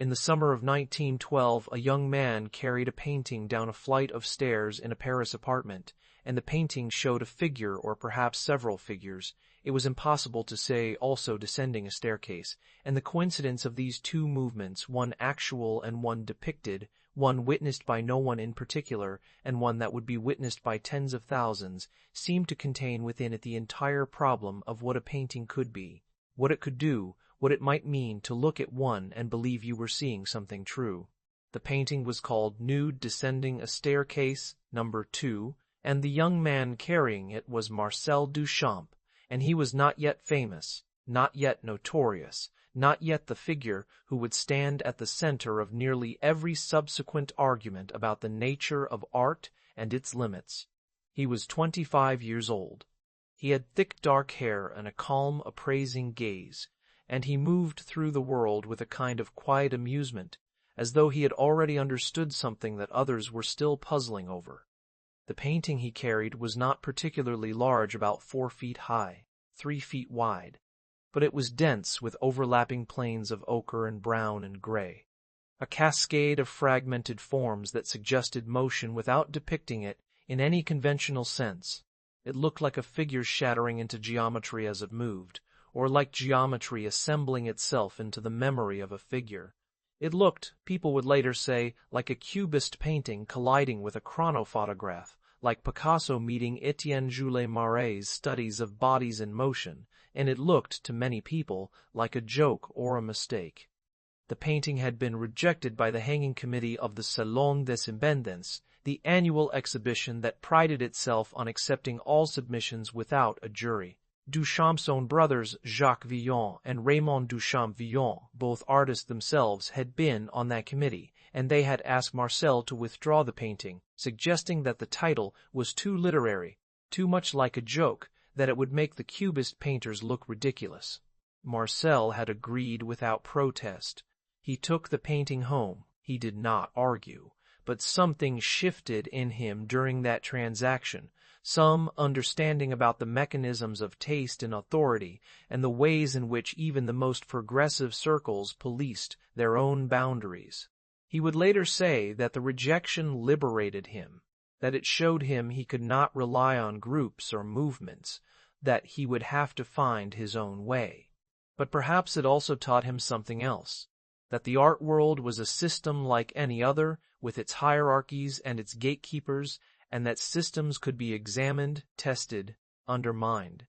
In the summer of 1912, a young man carried a painting down a flight of stairs in a Paris apartment, and the painting showed a figure or perhaps several figures. It was impossible to say, also descending a staircase, and the coincidence of these two movements, one actual and one depicted, one witnessed by no one in particular, and one that would be witnessed by tens of thousands, seemed to contain within it the entire problem of what a painting could be, what it could do, what it might mean to look at one and believe you were seeing something true. The painting was called Nude Descending a Staircase, No. 2, and the young man carrying it was Marcel Duchamp, and he was not yet famous, not yet notorious, not yet the figure who would stand at the center of nearly every subsequent argument about the nature of art and its limits. He was 25 years old. He had thick dark hair and a calm, appraising gaze, and he moved through the world with a kind of quiet amusement, as though he had already understood something that others were still puzzling over. The painting he carried was not particularly large, about 4 feet high, 3 feet wide, but it was dense with overlapping planes of ochre and brown and gray, a cascade of fragmented forms that suggested motion without depicting it in any conventional sense. It looked like a figure shattering into geometry as it moved, or like geometry assembling itself into the memory of a figure. It looked, people would later say, like a cubist painting colliding with a chronophotograph, like Picasso meeting Etienne Jules Maret's studies of bodies in motion, and it looked, to many people, like a joke or a mistake. The painting had been rejected by the hanging committee of the Salon des Indépendants, the annual exhibition that prided itself on accepting all submissions without a jury. Duchamp's own brothers, Jacques Villon and Raymond Duchamp Villon, both artists themselves, had been on that committee, and they had asked Marcel to withdraw the painting, suggesting that the title was too literary, too much like a joke, that it would make the cubist painters look ridiculous. Marcel had agreed without protest. He took the painting home. He did not argue, but something shifted in him during that transaction, some understanding about the mechanisms of taste and authority, and the ways in which even the most progressive circles policed their own boundaries. He would later say that the rejection liberated him, that it showed him he could not rely on groups or movements, that he would have to find his own way. But perhaps it also taught him something else, that the art world was a system like any other, with its hierarchies and its gatekeepers, and that systems could be examined, tested, undermined.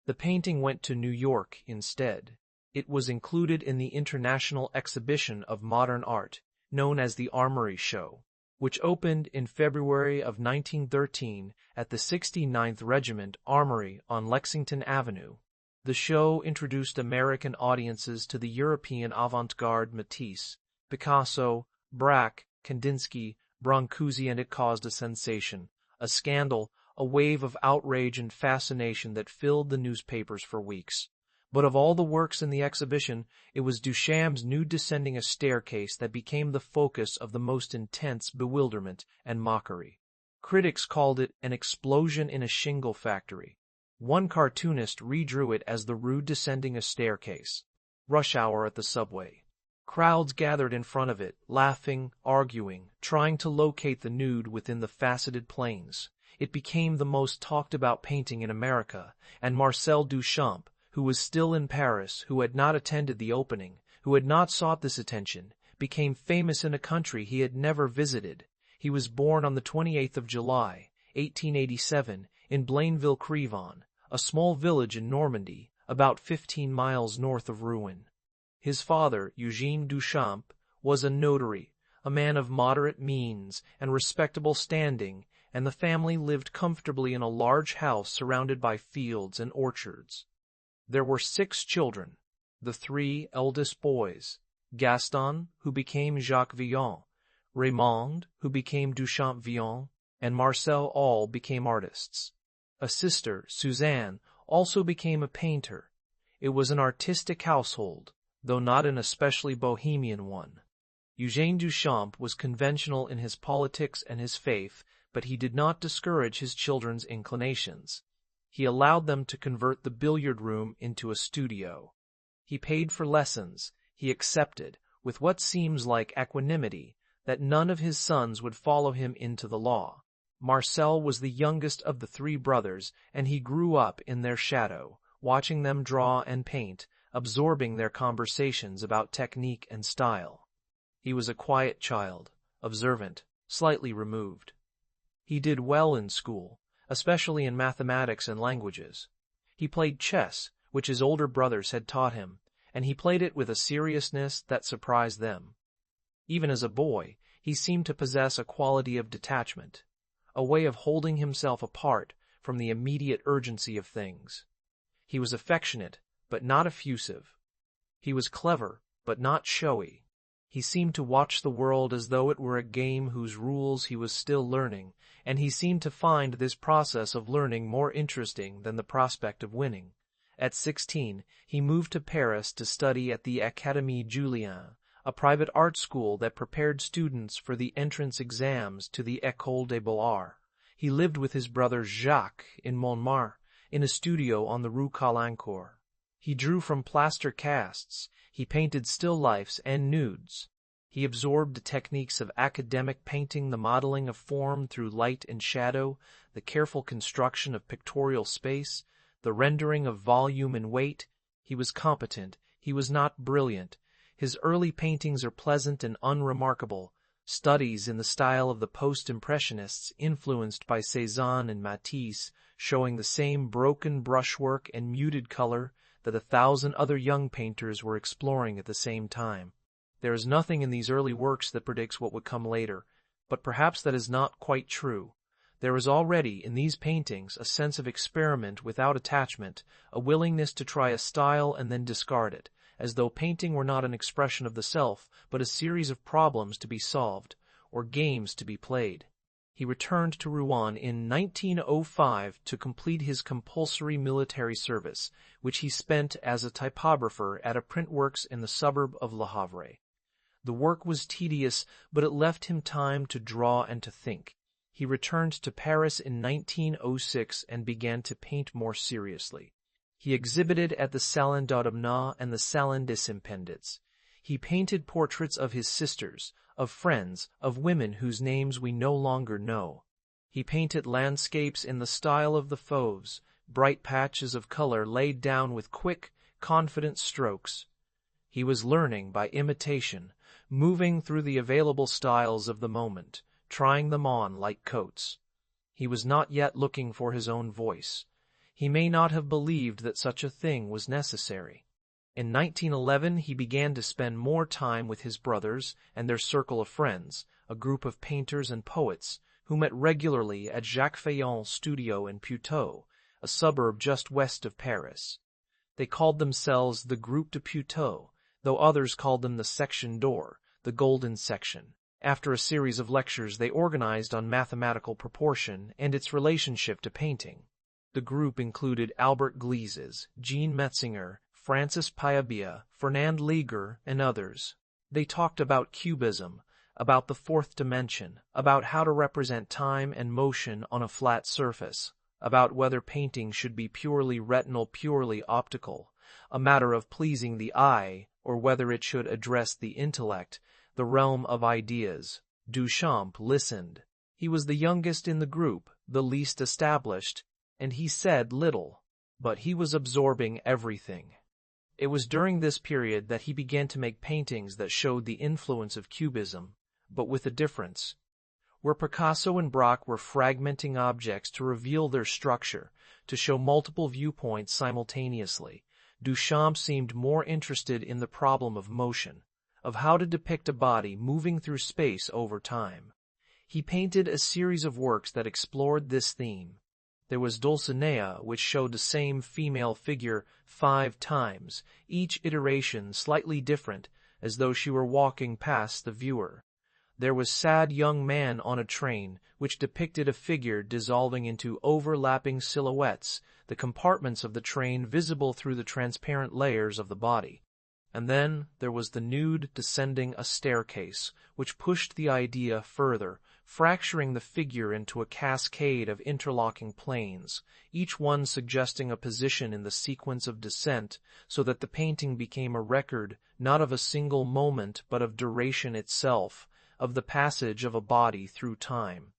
The painting went to New York instead. It was included in the International Exhibition of Modern Art, known as the Armory Show, which opened in February of 1913 at the 69th Regiment Armory on Lexington Avenue. The show introduced American audiences to the European avant-garde Matisse, Picasso, Braque, Kandinsky, Brancusi, and it caused a sensation, a scandal, a wave of outrage and fascination that filled the newspapers for weeks. But of all the works in the exhibition, it was Duchamp's Nude Descending a Staircase that became the focus of the most intense bewilderment and mockery. Critics called it an explosion in a shingle factory. One cartoonist redrew it as the Rude Descending a Staircase. Rush hour at the subway. Crowds gathered in front of it, laughing, arguing, trying to locate the nude within the faceted planes. It became the most talked-about painting in America, and Marcel Duchamp, who was still in Paris, who had not attended the opening, who had not sought this attention, became famous in a country he had never visited. He was born on the 28th of July, 1887, in Blainville-Crevon, a small village in Normandy, about 15 miles north of Rouen. His father, Eugène Duchamp, was a notary, a man of moderate means and respectable standing, and the family lived comfortably in a large house surrounded by fields and orchards. There were 6 children, the 3 eldest boys, Gaston, who became Jacques Villon, Raymond, who became Duchamp Villon, and Marcel all became artists. A sister, Suzanne, also became a painter. It was an artistic household, though not an especially bohemian one. Eugène Duchamp was conventional in his politics and his faith, but he did not discourage his children's inclinations. He allowed them to convert the billiard room into a studio. He paid for lessons. He accepted, with what seems like equanimity, that none of his sons would follow him into the law. Marcel was the youngest of the three brothers, and he grew up in their shadow, watching them draw and paint, absorbing their conversations about technique and style. He was a quiet child, observant, slightly removed. He did well in school, especially in mathematics and languages. He played chess, which his older brothers had taught him, and he played it with a seriousness that surprised them. Even as a boy, he seemed to possess a quality of detachment, a way of holding himself apart from the immediate urgency of things. He was affectionate, but not effusive. He was clever, but not showy. He seemed to watch the world as though it were a game whose rules he was still learning, and he seemed to find this process of learning more interesting than the prospect of winning. At 16, he moved to Paris to study at the Académie Julian, a private art school that prepared students for the entrance exams to the École des Beaux-Arts. He lived with his brother Jacques in Montmartre, in a studio on the Rue Caulaincourt. He drew from plaster casts, he painted still lifes and nudes. He absorbed the techniques of academic painting, the modeling of form through light and shadow, the careful construction of pictorial space, the rendering of volume and weight. He was competent, he was not brilliant. His early paintings are pleasant and unremarkable, studies in the style of the post-impressionists influenced by Cézanne and Matisse, showing the same broken brushwork and muted color that 1,000 other young painters were exploring at the same time. There is nothing in these early works that predicts what would come later, but perhaps that is not quite true. There is already in these paintings a sense of experiment without attachment, a willingness to try a style and then discard it, as though painting were not an expression of the self, but a series of problems to be solved, or games to be played. He returned to Rouen in 1905 to complete his compulsory military service, which he spent as a typographer at a printworks in the suburb of Le Havre. The work was tedious, but it left him time to draw and to think. He returned to Paris in 1906 and began to paint more seriously. He exhibited at the Salon d'Automne and the Salon des Impendits. He painted portraits of his sisters, of friends, of women whose names we no longer know. He painted landscapes in the style of the Fauves, bright patches of color laid down with quick, confident strokes. He was learning by imitation, moving through the available styles of the moment, trying them on like coats. He was not yet looking for his own voice. He may not have believed that such a thing was necessary. In 1911 he began to spend more time with his brothers and their circle of friends, a group of painters and poets, who met regularly at Jacques Fayon's studio in Puteaux, a suburb just west of Paris. They called themselves the Groupe de Puteaux, though others called them the Section d'Or, the Golden Section. After a series of lectures they organized on mathematical proportion and its relationship to painting. The group included Albert Gleizes, Jean Metzinger, Francis Paiabia, Fernand Léger, and others. They talked about cubism, about the fourth dimension, about how to represent time and motion on a flat surface, about whether painting should be purely retinal, purely optical, a matter of pleasing the eye, or whether it should address the intellect, the realm of ideas. Duchamp listened. He was the youngest in the group, the least established, and he said little, but he was absorbing everything. It was during this period that he began to make paintings that showed the influence of Cubism, but with a difference. Where Picasso and Braque were fragmenting objects to reveal their structure, to show multiple viewpoints simultaneously, Duchamp seemed more interested in the problem of motion, of how to depict a body moving through space over time. He painted a series of works that explored this theme. There was Dulcinea, which showed the same female figure 5 times, each iteration slightly different, as though she were walking past the viewer. There was Sad Young Man on a Train, which depicted a figure dissolving into overlapping silhouettes, the compartments of the train visible through the transparent layers of the body. And then there was the nude descending a staircase, which pushed the idea further, fracturing the figure into a cascade of interlocking planes, each one suggesting a position in the sequence of descent, so that the painting became a record not of a single moment but of duration itself, of the passage of a body through time.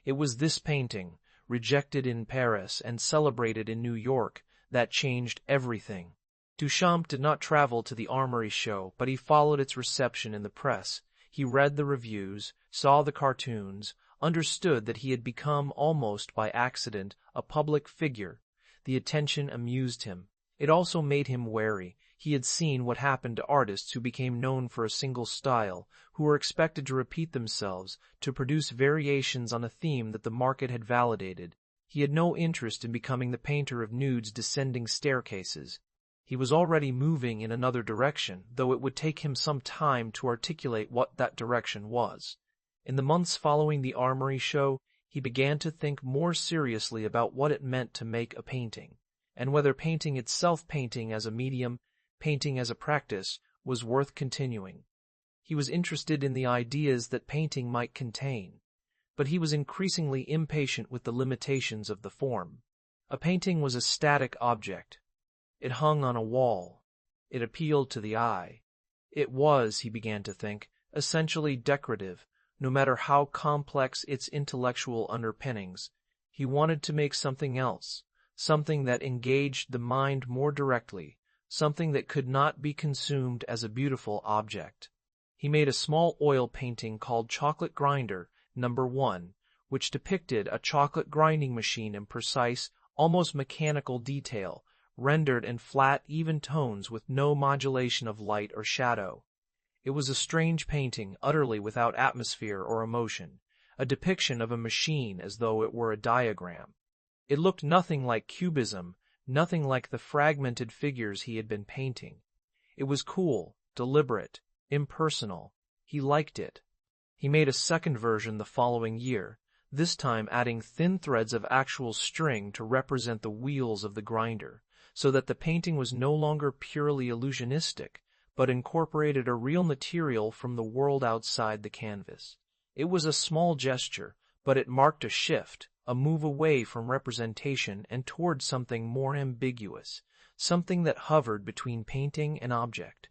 It was this painting, rejected in Paris and celebrated in New York, that changed everything. Duchamp did not travel to the Armory show, but he followed its reception in the press. He read the reviews, saw the cartoons, understood that he had become, almost by accident, a public figure. The attention amused him. It also made him wary. He had seen what happened to artists who became known for a single style, who were expected to repeat themselves, to produce variations on a theme that the market had validated. He had no interest in becoming the painter of nudes descending staircases. He was already moving in another direction, though it would take him some time to articulate what that direction was. In the months following the Armory show, he began to think more seriously about what it meant to make a painting, and whether painting itself, painting as a medium, painting as a practice, was worth continuing. He was interested in the ideas that painting might contain, but he was increasingly impatient with the limitations of the form. A painting was a static object. It hung on a wall. It appealed to the eye. It was, he began to think, essentially decorative, no matter how complex its intellectual underpinnings. He wanted to make something else, something that engaged the mind more directly, something that could not be consumed as a beautiful object. He made a small oil painting called Chocolate Grinder No. 1, which depicted a chocolate grinding machine in precise, almost mechanical detail, rendered in flat, even tones with no modulation of light or shadow. It was a strange painting, utterly without atmosphere or emotion, a depiction of a machine as though it were a diagram. It looked nothing like cubism, nothing like the fragmented figures he had been painting. It was cool, deliberate, impersonal. He liked it. He made a second version the following year, this time adding thin threads of actual string to represent the wheels of the grinder, so that the painting was no longer purely illusionistic, but incorporated a real material from the world outside the canvas. It was a small gesture, but it marked a shift, a move away from representation and toward something more ambiguous, something that hovered between painting and object.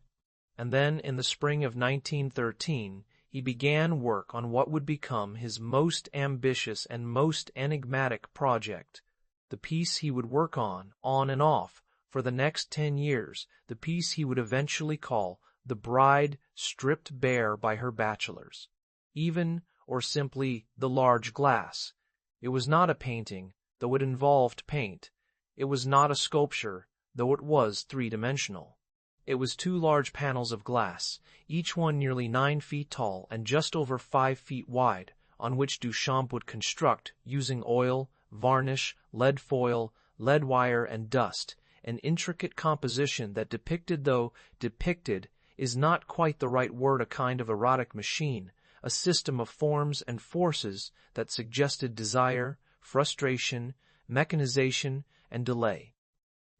And then, in the spring of 1913, he began work on what would become his most ambitious and most enigmatic project, the piece he would work on and off, for the next 10 years, the piece he would eventually call The Bride Stripped Bare by Her Bachelors. Even, or simply, The Large Glass. It was not a painting, though it involved paint. It was not a sculpture, though it was three-dimensional. It was 2 large panels of glass, each one nearly 9 feet tall and just over 5 feet wide, on which Duchamp would construct, using oil, varnish, lead foil, lead wire, and dust, an intricate composition that depicted, though depicted is not quite the right word, a kind of erotic machine, a system of forms and forces that suggested desire, frustration, mechanization, and delay.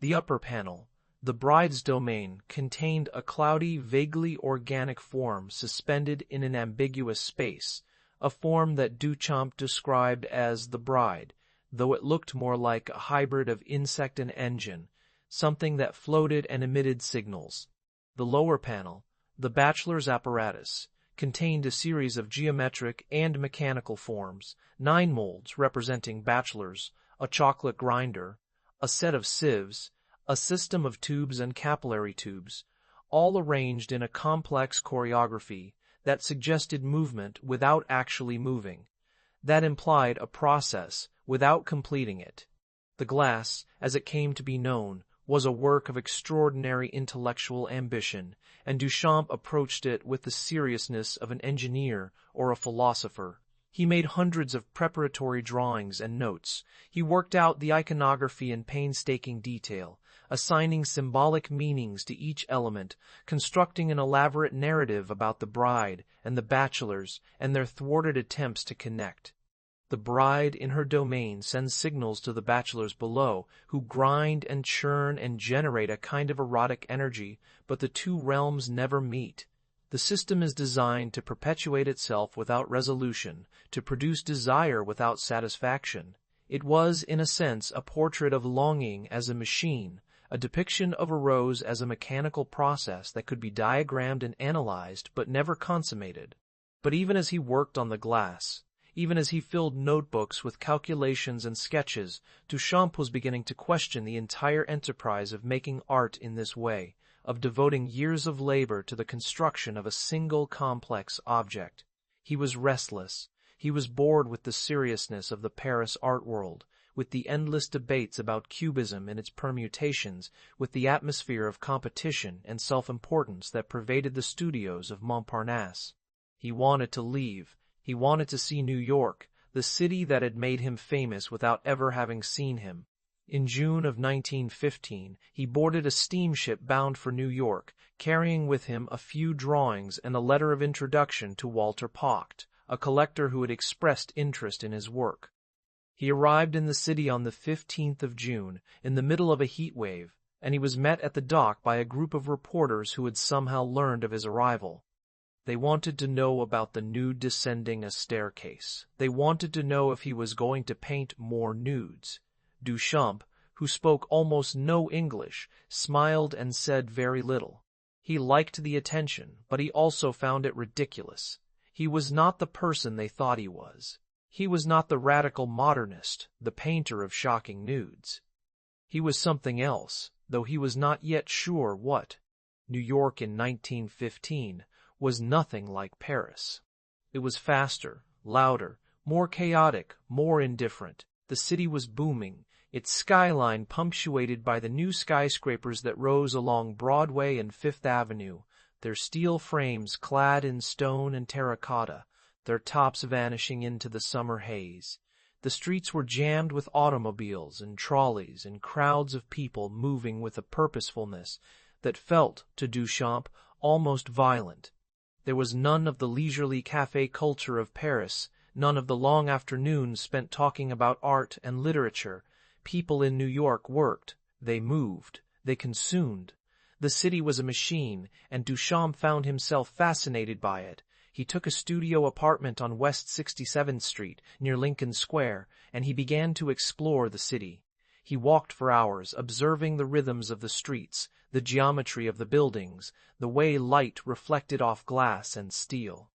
The upper panel, the bride's domain, contained a cloudy, vaguely organic form suspended in an ambiguous space, a form that Duchamp described as the bride, though it looked more like a hybrid of insect and engine, something that floated and emitted signals. The lower panel, the bachelor's apparatus, contained a series of geometric and mechanical forms, 9 molds representing bachelors, a chocolate grinder, a set of sieves, a system of tubes and capillary tubes, all arranged in a complex choreography that suggested movement without actually moving, that implied a process without completing it. The glass, as it came to be known, was a work of extraordinary intellectual ambition, and Duchamp approached it with the seriousness of an engineer or a philosopher. He made hundreds of preparatory drawings and notes. He worked out the iconography in painstaking detail, assigning symbolic meanings to each element, constructing an elaborate narrative about the bride and the bachelors and their thwarted attempts to connect. The bride in her domain sends signals to the bachelors below, who grind and churn and generate a kind of erotic energy, but the two realms never meet. The system is designed to perpetuate itself without resolution, to produce desire without satisfaction. It was, in a sense, a portrait of longing as a machine, a depiction of a rose as a mechanical process that could be diagrammed and analyzed but never consummated. But even as he worked on the glass, even as he filled notebooks with calculations and sketches, Duchamp was beginning to question the entire enterprise of making art in this way, of devoting years of labor to the construction of a single complex object. He was restless. He was bored with the seriousness of the Paris art world, with the endless debates about cubism and its permutations, with the atmosphere of competition and self-importance that pervaded the studios of Montparnasse. He wanted to leave. He wanted to see New York, the city that had made him famous without ever having seen him. In June of 1915, he boarded a steamship bound for New York, carrying with him a few drawings and a letter of introduction to Walter Pacht, a collector who had expressed interest in his work. He arrived in the city on the 15th of June, in the middle of a heat wave, and he was met at the dock by a group of reporters who had somehow learned of his arrival. They wanted to know about the nude descending a staircase. They wanted to know if he was going to paint more nudes. Duchamp, who spoke almost no English, smiled and said very little. He liked the attention, but he also found it ridiculous. He was not the person they thought he was. He was not the radical modernist, the painter of shocking nudes. He was something else, though he was not yet sure what. New York in 1915 was nothing like Paris. It was faster, louder, more chaotic, more indifferent. The city was booming, its skyline punctuated by the new skyscrapers that rose along Broadway and Fifth Avenue, their steel frames clad in stone and terracotta, their tops vanishing into the summer haze. The streets were jammed with automobiles and trolleys and crowds of people moving with a purposefulness that felt, to Duchamp, almost violent. There was none of the leisurely café culture of Paris, none of the long afternoons spent talking about art and literature. People in New York worked, they moved, they consumed. The city was a machine, and Duchamp found himself fascinated by it. He took a studio apartment on West 67th Street, near Lincoln Square, and he began to explore the city. He walked for hours, observing the rhythms of the streets, the geometry of the buildings, the way light reflected off glass and steel.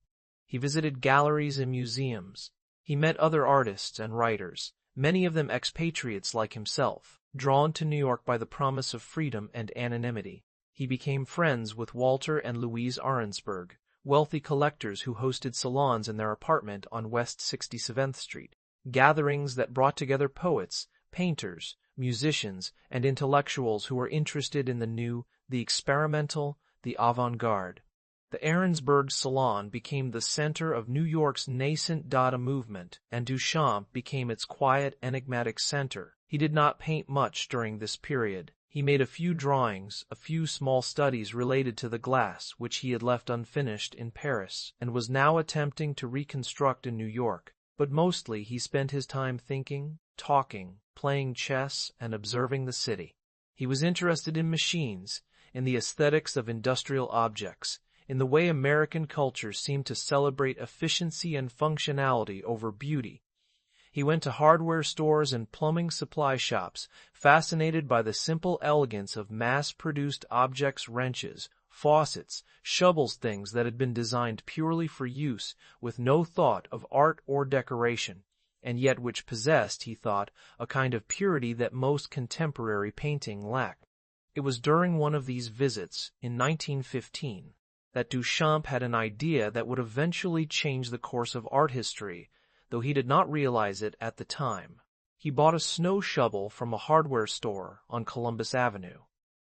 He visited galleries and museums. He met other artists and writers, many of them expatriates like himself, drawn to New York by the promise of freedom and anonymity. He became friends with Walter and Louise Arensberg, wealthy collectors who hosted salons in their apartment on West 67th Street, gatherings that brought together poets, painters, musicians, and intellectuals who were interested in the new, the experimental, the avant-garde. The Arensberg Salon became the center of New York's nascent Dada movement, and Duchamp became its quiet, enigmatic center. He did not paint much during this period. He made a few drawings, a few small studies related to the glass, which he had left unfinished in Paris, and was now attempting to reconstruct in New York. But mostly he spent his time thinking, talking, playing chess, and observing the city. He was interested in machines, in the aesthetics of industrial objects, in the way American culture seemed to celebrate efficiency and functionality over beauty. He went to hardware stores and plumbing supply shops, fascinated by the simple elegance of mass-produced objects, wrenches, faucets, shovels, things that had been designed purely for use, with no thought of art or decoration, and yet which possessed, he thought, a kind of purity that most contemporary painting lacked. It was during one of these visits, in 1915, that Duchamp had an idea that would eventually change the course of art history, though he did not realize it at the time. He bought a snow shovel from a hardware store on Columbus Avenue.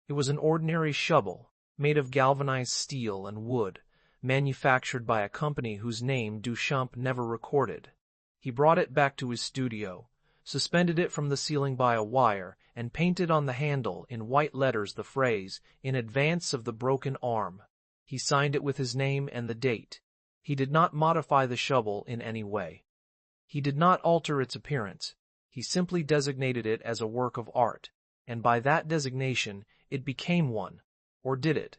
It was an ordinary shovel, made of galvanized steel and wood, manufactured by a company whose name Duchamp never recorded. He brought it back to his studio, suspended it from the ceiling by a wire, and painted on the handle in white letters the phrase, "In advance of the broken arm." He signed it with his name and the date. He did not modify the shovel in any way. He did not alter its appearance. He simply designated it as a work of art, and by that designation it became one. Or did it?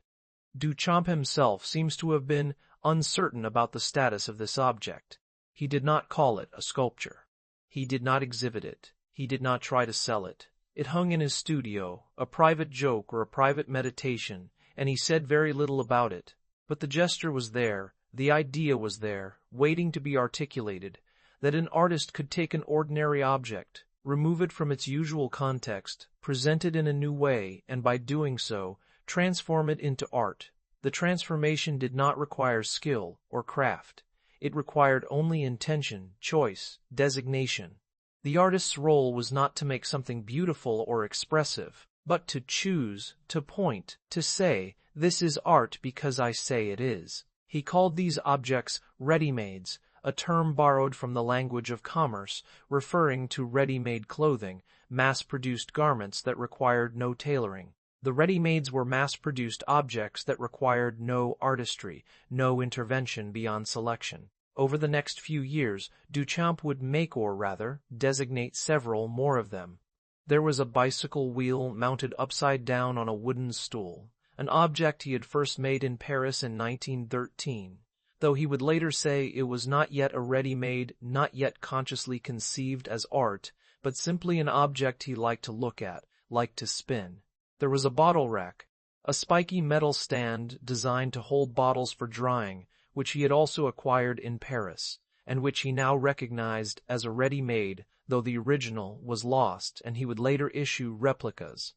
Duchamp himself seems to have been uncertain about the status of this object. He did not call it a sculpture. He did not exhibit it. He did not try to sell it. It hung in his studio, a private joke or a private meditation, and he said very little about it. But the gesture was there, the idea was there, waiting to be articulated, that an artist could take an ordinary object, remove it from its usual context, present it in a new way, and by doing so, transform it into art. The transformation did not require skill or craft. It required only intention, choice, designation. The artist's role was not to make something beautiful or expressive, but to choose, to point, to say, "This is art because I say it is." He called these objects readymades, a term borrowed from the language of commerce, referring to ready-made clothing, mass-produced garments that required no tailoring. The ready-mades were mass-produced objects that required no artistry, no intervention beyond selection. Over the next few years, Duchamp would make, or rather, designate several more of them. There was a bicycle wheel mounted upside down on a wooden stool, an object he had first made in Paris in 1913, though he would later say it was not yet a ready-made, not yet consciously conceived as art, but simply an object he liked to look at, liked to spin. There was a bottle rack, a spiky metal stand designed to hold bottles for drying, which he had also acquired in Paris, and which he now recognized as a ready-made, though the original was lost and he would later issue replicas.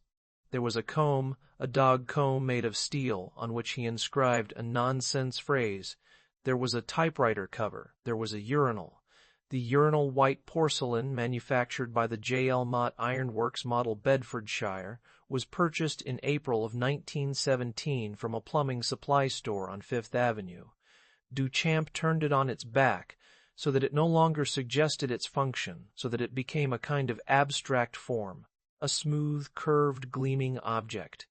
There was a comb, a dog comb made of steel, on which he inscribed a nonsense phrase. There was a typewriter cover. There was a urinal. The urinal white porcelain, manufactured by the J. L. Mott Iron Works model Bedfordshire, was purchased in April of 1917 from a plumbing supply store on Fifth Avenue. Duchamp turned it on its back, so that it no longer suggested its function, so that it became a kind of abstract form, a smooth, curved, gleaming object.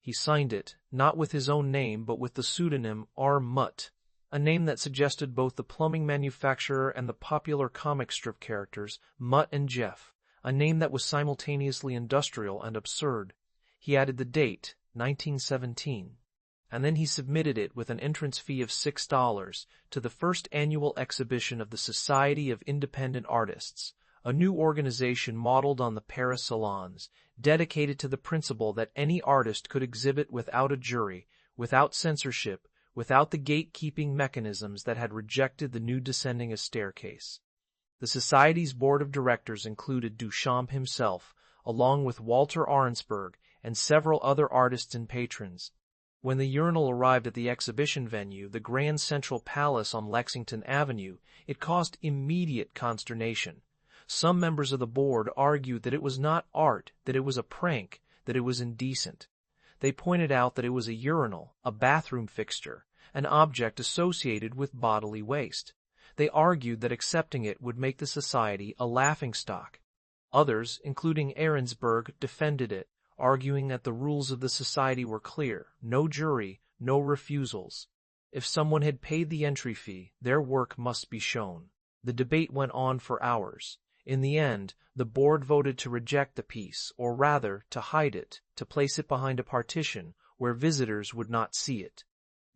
He signed it, not with his own name, but with the pseudonym R. Mutt, a name that suggested both the plumbing manufacturer and the popular comic strip characters Mutt and Jeff, a name that was simultaneously industrial and absurd. He added the date, 1917. And then he submitted it with an entrance fee of $6 to the first annual exhibition of the Society of Independent Artists, a new organization modeled on the Paris salons, dedicated to the principle that any artist could exhibit without a jury, without censorship, without the gatekeeping mechanisms that had rejected the new descending a staircase. The Society's board of directors included Duchamp himself, along with Walter Arnsberg and several other artists and patrons. When the urinal arrived at the exhibition venue, the Grand Central Palace on Lexington Avenue, it caused immediate consternation. Some members of the board argued that it was not art, that it was a prank, that it was indecent. They pointed out that it was a urinal, a bathroom fixture, an object associated with bodily waste. They argued that accepting it would make the society a laughingstock. Others, including Arnsberg, defended it, arguing that the rules of the society were clear: no jury, no refusals. If someone had paid the entry fee, their work must be shown. The debate went on for hours. In the end, the board voted to reject the piece, or rather, to hide it, to place it behind a partition where visitors would not see it.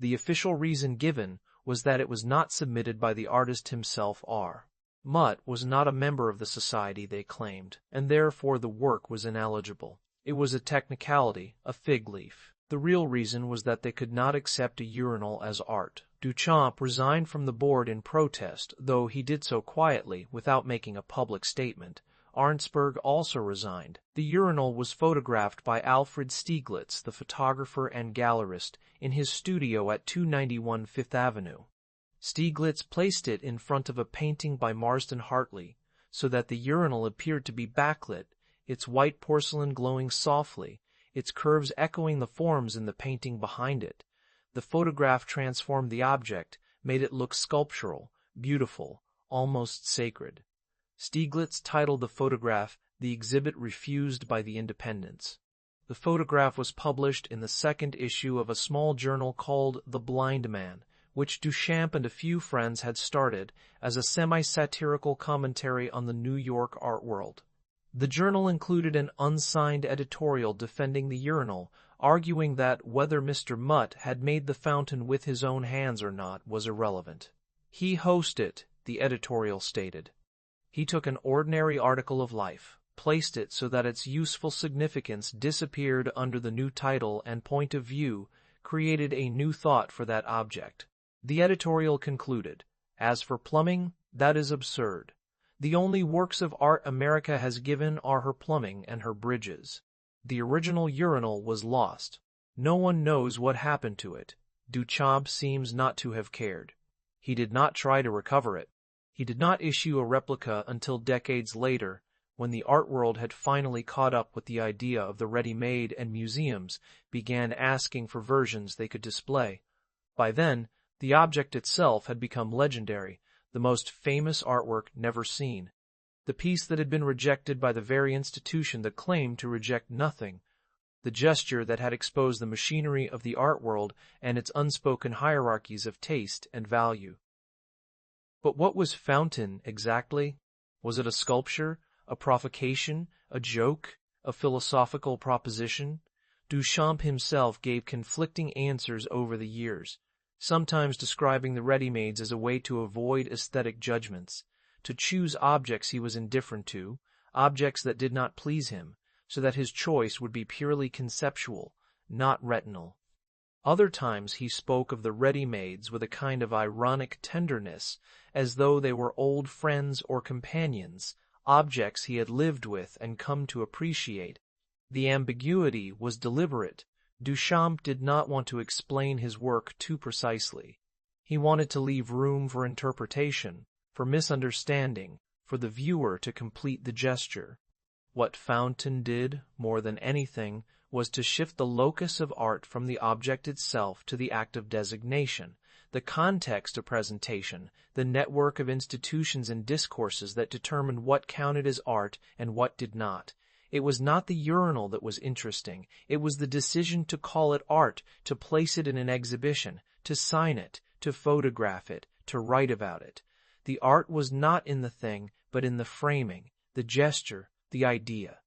The official reason given was that it was not submitted by the artist himself. R. Mutt was not a member of the society, they claimed, and therefore the work was ineligible. It was a technicality, a fig leaf. The real reason was that they could not accept a urinal as art. Duchamp resigned from the board in protest, though he did so quietly, without making a public statement. Arnsberg also resigned. The urinal was photographed by Alfred Stieglitz, the photographer and gallerist, in his studio at 291 Fifth Avenue. Stieglitz placed it in front of a painting by Marsden Hartley, so that the urinal appeared to be backlit, its white porcelain glowing softly, its curves echoing the forms in the painting behind it. The photograph transformed the object, made it look sculptural, beautiful, almost sacred. Stieglitz titled the photograph "The Exhibit Refused by the Independents." The photograph was published in the second issue of a small journal called The Blind Man, which Duchamp and a few friends had started as a semi-satirical commentary on the New York art world. The journal included an unsigned editorial defending the urinal, arguing that whether Mr. Mutt had made the fountain with his own hands or not was irrelevant. He hosted it, the editorial stated. He took an ordinary article of life, placed it so that its useful significance disappeared under the new title and point of view, created a new thought for that object. The editorial concluded, "As for plumbing, that is absurd. The only works of art America has given are her plumbing and her bridges. The original urinal was lost. No one knows what happened to it. Duchamp seems not to have cared. He did not try to recover it. He did not issue a replica until decades later, when the art world had finally caught up with the idea of the ready-made and museums began asking for versions they could display. By then, the object itself had become legendary, the most famous artwork never seen. The piece that had been rejected by the very institution that claimed to reject nothing. The gesture that had exposed the machinery of the art world and its unspoken hierarchies of taste and value. But what was Fountain exactly? Was it a sculpture, a provocation, a joke, a philosophical proposition? Duchamp himself gave conflicting answers over the years, sometimes describing the ready-mades as a way to avoid aesthetic judgments, to choose objects he was indifferent to, objects that did not please him, so that his choice would be purely conceptual, not retinal. Other times he spoke of the ready-mades with a kind of ironic tenderness, as though they were old friends or companions, objects he had lived with and come to appreciate. The ambiguity was deliberate. Duchamp did not want to explain his work too precisely. He wanted to leave room for interpretation, for misunderstanding, for the viewer to complete the gesture. What Fountain did, more than anything, was to shift the locus of art from the object itself to the act of designation, the context of presentation, the network of institutions and discourses that determined what counted as art and what did not. It was not the urinal that was interesting. It was the decision to call it art, to place it in an exhibition, to sign it, to photograph it, to write about it. The art was not in the thing, but in the framing, the gesture, the idea.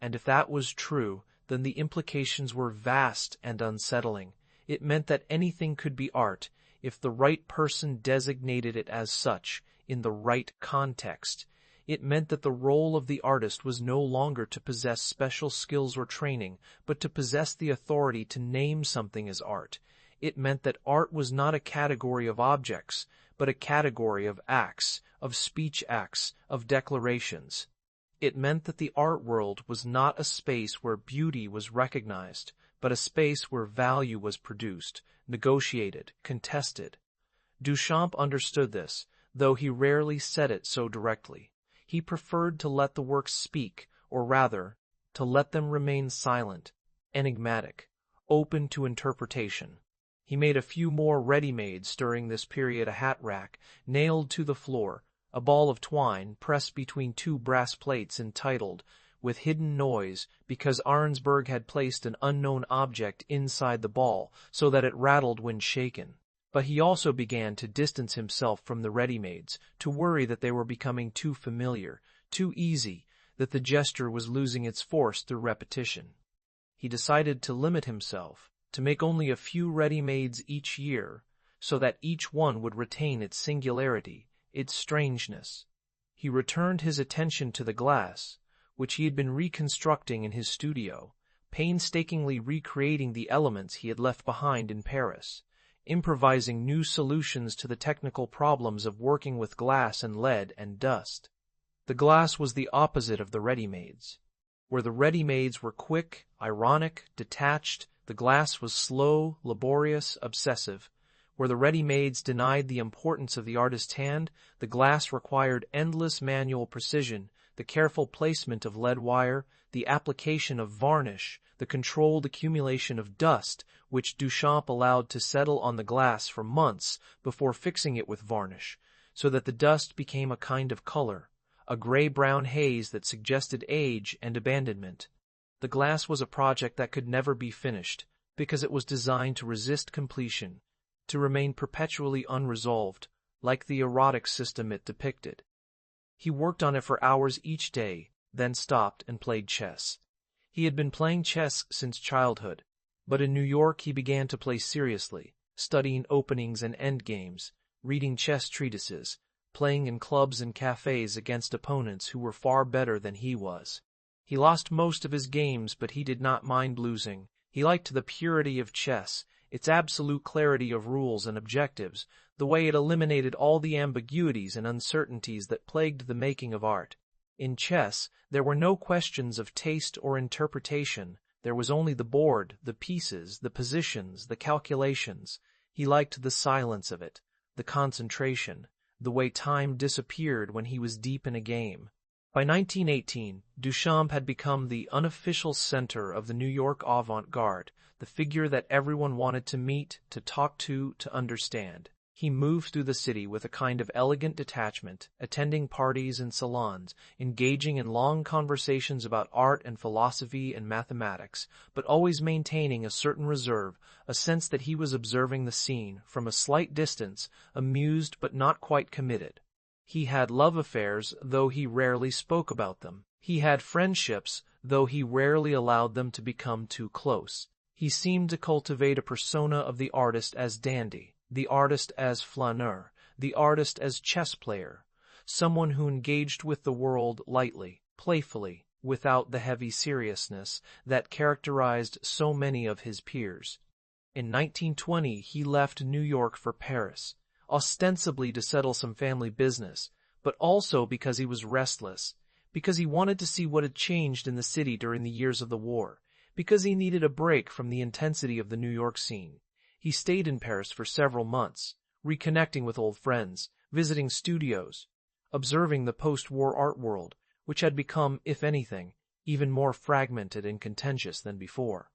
And if that was true, then the implications were vast and unsettling. It meant that anything could be art, if the right person designated it as such, in the right context. It meant that the role of the artist was no longer to possess special skills or training, but to possess the authority to name something as art. It meant that art was not a category of objects, but a category of acts, of speech acts, of declarations. It meant that the art world was not a space where beauty was recognized, but a space where value was produced, negotiated, contested. Duchamp understood this, though he rarely said it so directly. He preferred to let the works speak, or rather, to let them remain silent, enigmatic, open to interpretation. He made a few more ready-mades during this period, a hat rack, nailed to the floor, a ball of twine pressed between two brass plates entitled, "With Hidden Noise," because Arnsberg had placed an unknown object inside the ball so that it rattled when shaken. But he also began to distance himself from the ready-mades, to worry that they were becoming too familiar, too easy, that the gesture was losing its force through repetition. He decided to limit himself, to make only a few ready-mades each year, so that each one would retain its singularity, its strangeness. He returned his attention to the glass, which he had been reconstructing in his studio, painstakingly recreating the elements he had left behind in Paris, improvising new solutions to the technical problems of working with glass and lead and dust. The glass was the opposite of the ready-mades. Where the ready-mades were quick, ironic, detached, the glass was slow, laborious, obsessive. Where the ready-mades denied the importance of the artist's hand, the glass required endless manual precision, the careful placement of lead wire, the application of varnish, the controlled accumulation of dust, which Duchamp allowed to settle on the glass for months before fixing it with varnish, so that the dust became a kind of color, a gray-brown haze that suggested age and abandonment. The glass was a project that could never be finished, because it was designed to resist completion. to remain perpetually unresolved, like the erotic system it depicted. He worked on it for hours each day, then stopped and played chess. He had been playing chess since childhood, but in New York he began to play seriously, studying openings and endgames, reading chess treatises, playing in clubs and cafes against opponents who were far better than he was. He lost most of his games, but he did not mind losing. He liked the purity of chess, its absolute clarity of rules and objectives, the way it eliminated all the ambiguities and uncertainties that plagued the making of art. In chess, there were no questions of taste or interpretation. There was only the board, the pieces, the positions, the calculations. He liked the silence of it, the concentration, the way time disappeared when he was deep in a game. By 1918, Duchamp had become the unofficial center of the New York avant-garde, the figure that everyone wanted to meet, to talk to understand. He moved through the city with a kind of elegant detachment, attending parties and salons, engaging in long conversations about art and philosophy and mathematics, but always maintaining a certain reserve, a sense that he was observing the scene, from a slight distance, amused but not quite committed. He had love affairs, though he rarely spoke about them. He had friendships, though he rarely allowed them to become too close. He seemed to cultivate a persona of the artist as dandy, the artist as flaneur, the artist as chess player, someone who engaged with the world lightly, playfully, without the heavy seriousness that characterized so many of his peers. In 1920, he left New York for Paris, ostensibly to settle some family business, but also because he was restless, because he wanted to see what had changed in the city during the years of the war, because he needed a break from the intensity of the New York scene. He stayed in Paris for several months, reconnecting with old friends, visiting studios, observing the post-war art world, which had become, if anything, even more fragmented and contentious than before.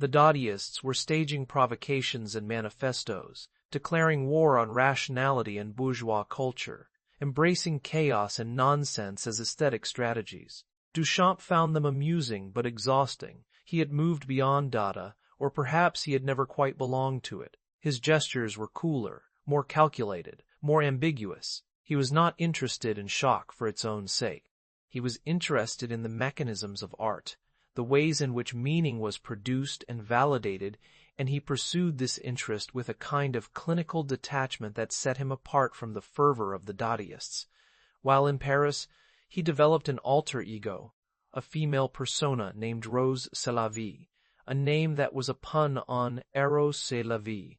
The Dadaists were staging provocations and manifestos, declaring war on rationality and bourgeois culture, embracing chaos and nonsense as aesthetic strategies. Duchamp found them amusing but exhausting. He had moved beyond Dada, or perhaps he had never quite belonged to it. His gestures were cooler, more calculated, more ambiguous. He was not interested in shock for its own sake. He was interested in the mechanisms of art, the ways in which meaning was produced and validated, and he pursued this interest with a kind of clinical detachment that set him apart from the fervor of the Dadaists. While in Paris, he developed an alter ego, a female persona named Rose c'est la vie, a name that was a pun on Eros c'est la vie.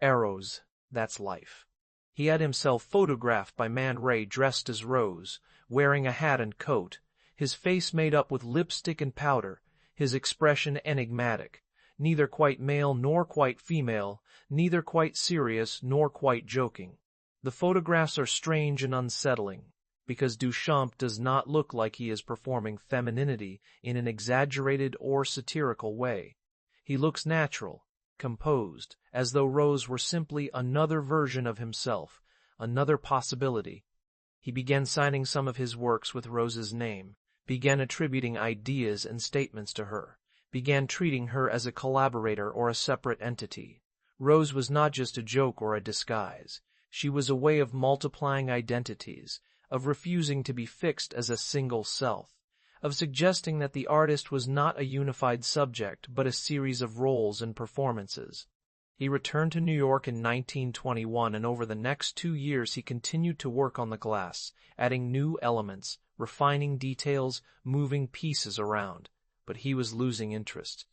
Eros, that's life. He had himself photographed by Man Ray dressed as Rose, wearing a hat and coat, his face made up with lipstick and powder, his expression enigmatic, neither quite male nor quite female, neither quite serious nor quite joking. The photographs are strange and unsettling, because Duchamp does not look like he is performing femininity in an exaggerated or satirical way. He looks natural, composed, as though Rose were simply another version of himself, another possibility. He began signing some of his works with Rose's name, began attributing ideas and statements to her, began treating her as a collaborator or a separate entity. Rose was not just a joke or a disguise. She was a way of multiplying identities, of refusing to be fixed as a single self, of suggesting that the artist was not a unified subject but a series of roles and performances. He returned to New York in 1921, and over the next 2 years he continued to work on the glass, adding new elements, refining details, moving pieces around. But he was losing interest.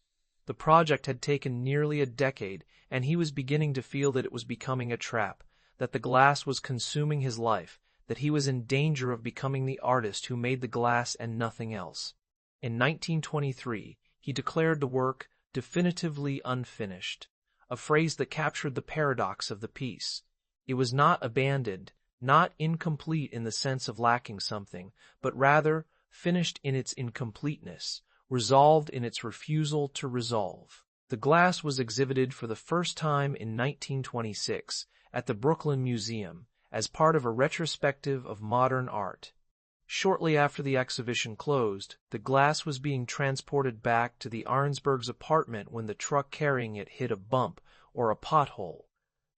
The project had taken nearly a decade, and he was beginning to feel that it was becoming a trap, that the glass was consuming his life, that he was in danger of becoming the artist who made the glass and nothing else. In 1923, he declared the work definitively unfinished, a phrase that captured the paradox of the piece. It was not abandoned, not incomplete in the sense of lacking something, but rather finished in its incompleteness, resolved in its refusal to resolve. The glass was exhibited for the first time in 1926 at the Brooklyn Museum as part of a retrospective of modern art. Shortly after the exhibition closed, the glass was being transported back to the Arnsberg's apartment when the truck carrying it hit a bump or a pothole.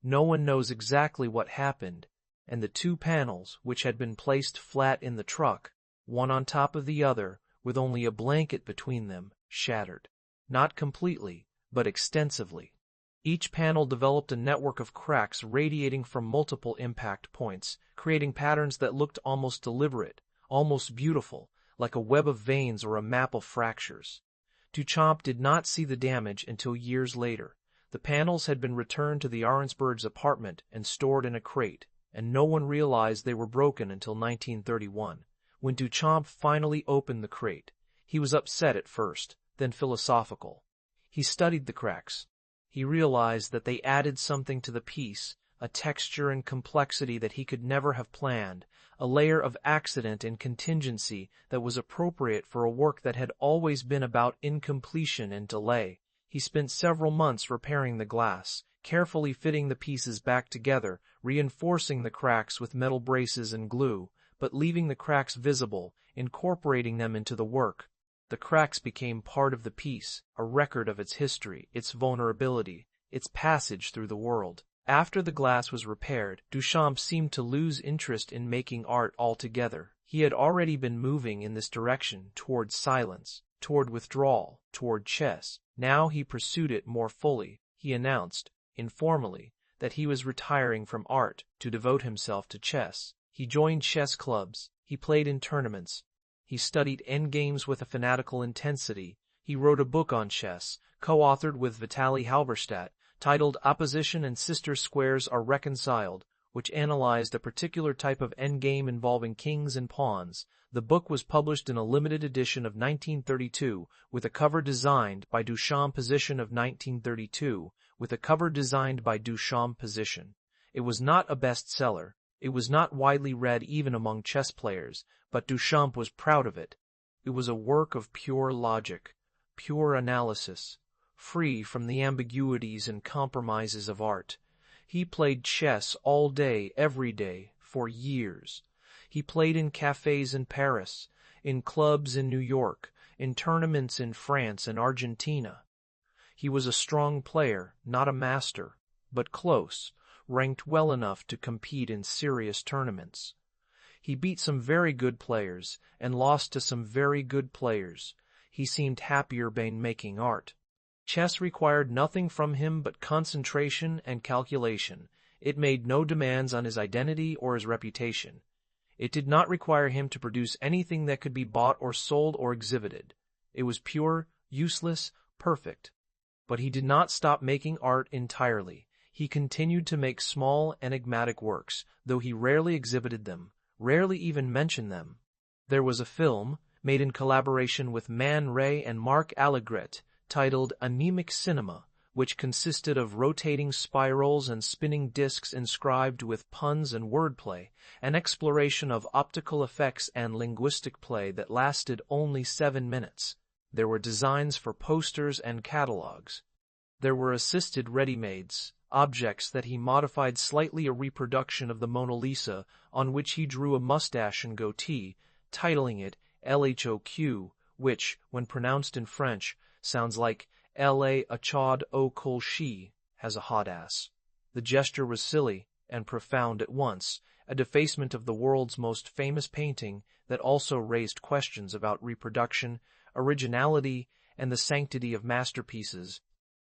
No one knows exactly what happened, and the two panels, which had been placed flat in the truck, one on top of the other, with only a blanket between them, shattered. Not completely, but extensively. Each panel developed a network of cracks radiating from multiple impact points, creating patterns that looked almost deliberate, almost beautiful, like a web of veins or a map of fractures. Duchamp did not see the damage until years later. The panels had been returned to the Arensbergs' apartment and stored in a crate, and no one realized they were broken until 1931. When Duchamp finally opened the crate, he was upset at first, then philosophical. He studied the cracks. He realized that they added something to the piece, a texture and complexity that he could never have planned, a layer of accident and contingency that was appropriate for a work that had always been about incompletion and delay. He spent several months repairing the glass, carefully fitting the pieces back together, reinforcing the cracks with metal braces and glue, but leaving the cracks visible, incorporating them into the work. The cracks became part of the piece, a record of its history, its vulnerability, its passage through the world. After the glass was repaired, Duchamp seemed to lose interest in making art altogether. He had already been moving in this direction, toward silence, toward withdrawal, toward chess. Now he pursued it more fully. He announced, informally, that he was retiring from art to devote himself to chess. He joined chess clubs. He played in tournaments. He studied endgames with a fanatical intensity. He wrote a book on chess, co-authored with Vitaly Halberstadt, titled Opposition and Sister Squares Are Reconciled, which analyzed a particular type of endgame involving kings and pawns. The book was published in a limited edition of 1932, with a cover designed by Duchamp position of 1932, with a cover designed by Duchamp position. It was not a bestseller. It was not widely read even among chess players, but Duchamp was proud of it. It was a work of pure logic, pure analysis, free from the ambiguities and compromises of art. He played chess all day, every day, for years. He played in cafes in Paris, in clubs in New York, in tournaments in France and Argentina. He was a strong player, not a master, but close, ranked well enough to compete in serious tournaments. He beat some very good players and lost to some very good players. He seemed happier by making art. Chess required nothing from him but concentration and calculation. It made no demands on his identity or his reputation. It did not require him to produce anything that could be bought or sold or exhibited. It was pure, useless, perfect. But he did not stop making art entirely. He continued to make small, enigmatic works, though he rarely exhibited them, rarely even mentioned them. There was a film, made in collaboration with Man Ray and Marc Allegret, titled Anemic Cinema, which consisted of rotating spirals and spinning discs inscribed with puns and wordplay, an exploration of optical effects and linguistic play that lasted only 7 minutes. There were designs for posters and catalogs. There were assisted ready-mades, objects that he modified slightly, a reproduction of the Mona Lisa on which he drew a mustache and goatee, titling it LHOQ, which, when pronounced in French, sounds like L.A. Achad O Kolshi, has a hot ass. The gesture was silly and profound at once, a defacement of the world's most famous painting that also raised questions about reproduction, originality, and the sanctity of masterpieces.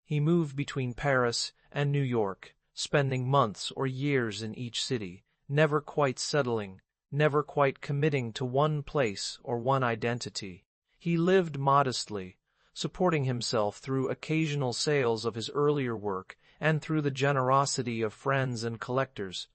He moved between Paris and New York, spending months or years in each city, never quite settling, never quite committing to one place or one identity. He lived modestly, supporting himself through occasional sales of his earlier work and through the generosity of friends and collectors.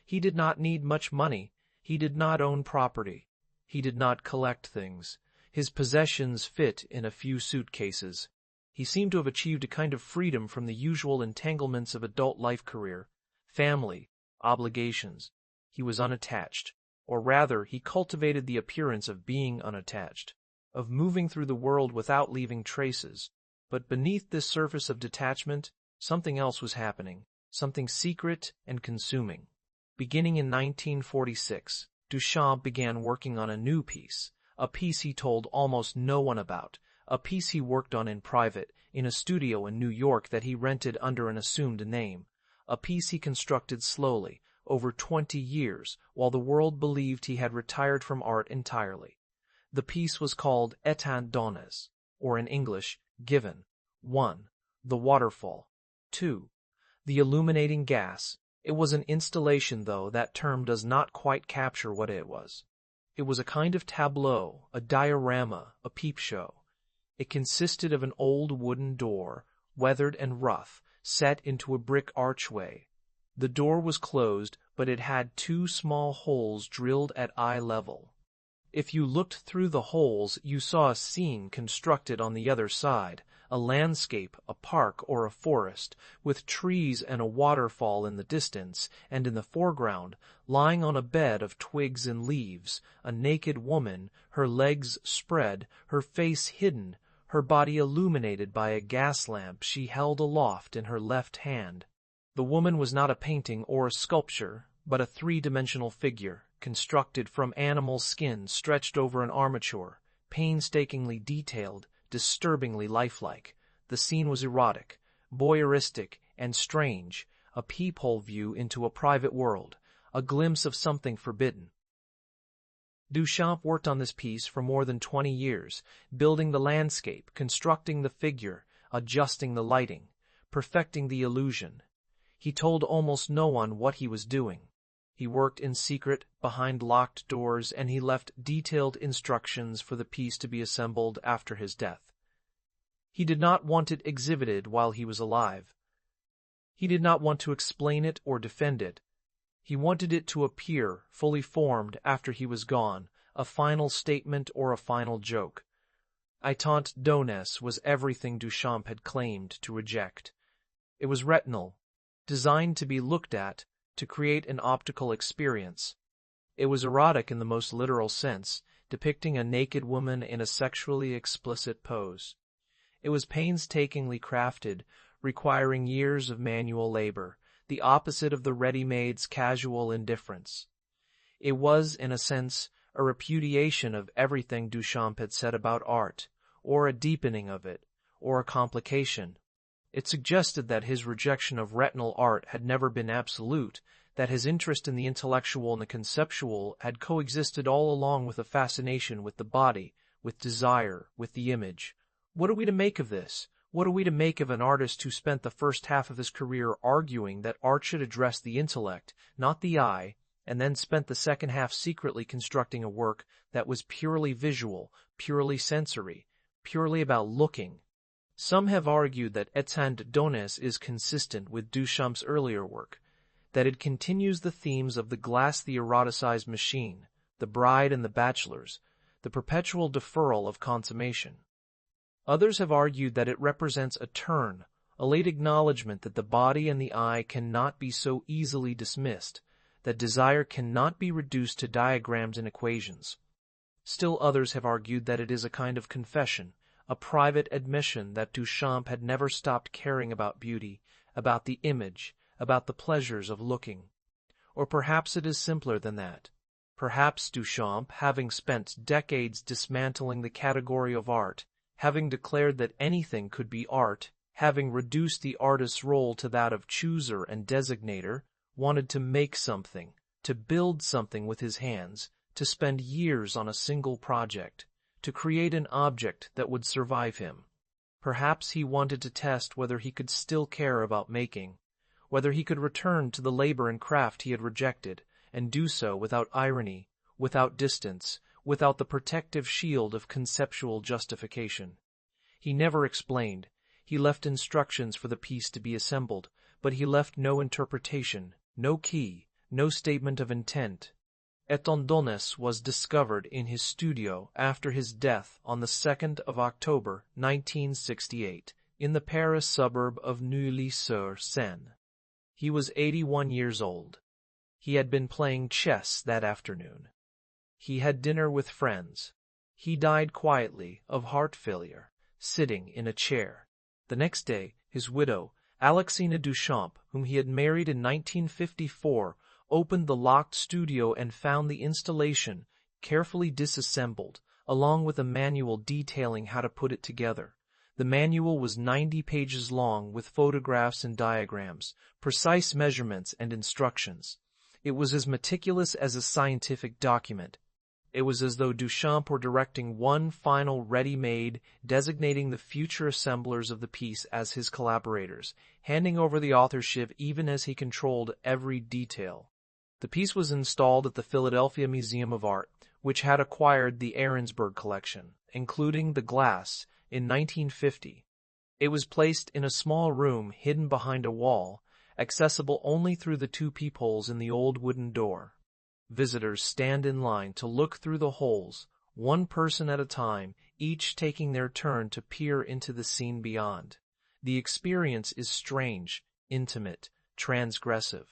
He did not need much money. He did not own property. He did not collect things. His possessions fit in a few suitcases. He seemed to have achieved a kind of freedom from the usual entanglements of adult life, career, family, obligations. He was unattached, or rather, he cultivated the appearance of being unattached, of moving through the world without leaving traces. But beneath this surface of detachment, something else was happening, something secret and consuming. Beginning in 1946, Duchamp began working on a new piece, a piece he told almost no one about, a piece he worked on in private, in a studio in New York that he rented under an assumed name, a piece he constructed slowly, over 20 years, while the world believed he had retired from art entirely. The piece was called Étant donné, or in English, given. 1. The waterfall. 2. The illuminating gas. It was an installation, though that term does not quite capture what it was. It was a kind of tableau, a diorama, a peep show. It consisted of an old wooden door, weathered and rough, set into a brick archway. The door was closed, but it had 2 small holes drilled at eye level. If you looked through the holes, you saw a scene constructed on the other side, a landscape, a park or a forest, with trees and a waterfall in the distance, and in the foreground, lying on a bed of twigs and leaves, a naked woman, her legs spread, her face hidden, her body illuminated by a gas lamp she held aloft in her left hand. The woman was not a painting or a sculpture, but a 3-dimensional figure, constructed from animal skin stretched over an armature, painstakingly detailed, disturbingly lifelike. The scene was erotic, voyeuristic, and strange, a peephole view into a private world, a glimpse of something forbidden. Duchamp worked on this piece for more than 20 years, building the landscape, constructing the figure, adjusting the lighting, perfecting the illusion. He told almost no one what he was doing. He worked in secret, behind locked doors, and he left detailed instructions for the piece to be assembled after his death. He did not want it exhibited while he was alive. He did not want to explain it or defend it. He wanted it to appear, fully formed, after he was gone, a final statement or a final joke. Étant donné was everything Duchamp had claimed to reject. It was retinal, designed to be looked at, to create an optical experience. It was erotic in the most literal sense, depicting a naked woman in a sexually explicit pose. It was painstakingly crafted, requiring years of manual labor, the opposite of the ready-made's casual indifference. It was, in a sense, a repudiation of everything Duchamp had said about art, or a deepening of it, or a complication. It suggested that his rejection of retinal art had never been absolute, that his interest in the intellectual and the conceptual had coexisted all along with a fascination with the body, with desire, with the image. What are we to make of this? What are we to make of an artist who spent the first half of his career arguing that art should address the intellect, not the eye, and then spent the second half secretly constructing a work that was purely visual, purely sensory, purely about looking? Some have argued that Étant donné is consistent with Duchamp's earlier work, that it continues the themes of the glass the eroticized machine, the bride and the bachelors, the perpetual deferral of consummation. Others have argued that it represents a turn, a late acknowledgement that the body and the eye cannot be so easily dismissed, that desire cannot be reduced to diagrams and equations. Still others have argued that it is a kind of confession, a private admission that Duchamp had never stopped caring about beauty, about the image, about the pleasures of looking. Or perhaps it is simpler than that. Perhaps Duchamp, having spent decades dismantling the category of art, having declared that anything could be art, having reduced the artist's role to that of chooser and designator, wanted to make something, to build something with his hands, to spend years on a single project, to create an object that would survive him. Perhaps he wanted to test whether he could still care about making, whether he could return to the labor and craft he had rejected, and do so without irony, without distance, without the protective shield of conceptual justification. He never explained. He left instructions for the piece to be assembled, but he left no interpretation, no key, no statement of intent. Étant donné was discovered in his studio after his death on the 2nd of October, 1968, in the Paris suburb of Neuilly-sur-Seine. He was 81 years old. He had been playing chess that afternoon. He had dinner with friends. He died quietly of heart failure, sitting in a chair. The next day, his widow, Alexina Duchamp, whom he had married in 1954, opened the locked studio and found the installation, carefully disassembled, along with a manual detailing how to put it together. The manual was 90 pages long with photographs and diagrams, precise measurements and instructions. It was as meticulous as a scientific document. It was as though Duchamp were directing one final ready-made, designating the future assemblers of the piece as his collaborators, handing over the authorship even as he controlled every detail. The piece was installed at the Philadelphia Museum of Art, which had acquired the Ahrensburg collection, including the glass, in 1950. It was placed in a small room hidden behind a wall, accessible only through the two peepholes in the old wooden door. Visitors stand in line to look through the holes, one person at a time, each taking their turn to peer into the scene beyond. The experience is strange, intimate, transgressive.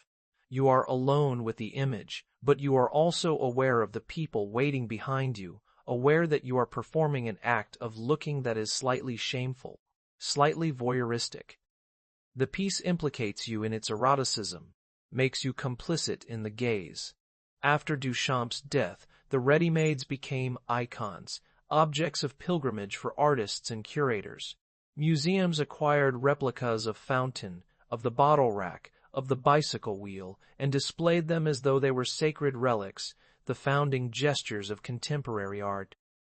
You are alone with the image, but you are also aware of the people waiting behind you, aware that you are performing an act of looking that is slightly shameful, slightly voyeuristic. The piece implicates you in its eroticism, makes you complicit in the gaze. After Duchamp's death, the ready-mades became icons, objects of pilgrimage for artists and curators. Museums acquired replicas of fountain, of the bottle rack, of the bicycle wheel, and displayed them as though they were sacred relics, the founding gestures of contemporary art.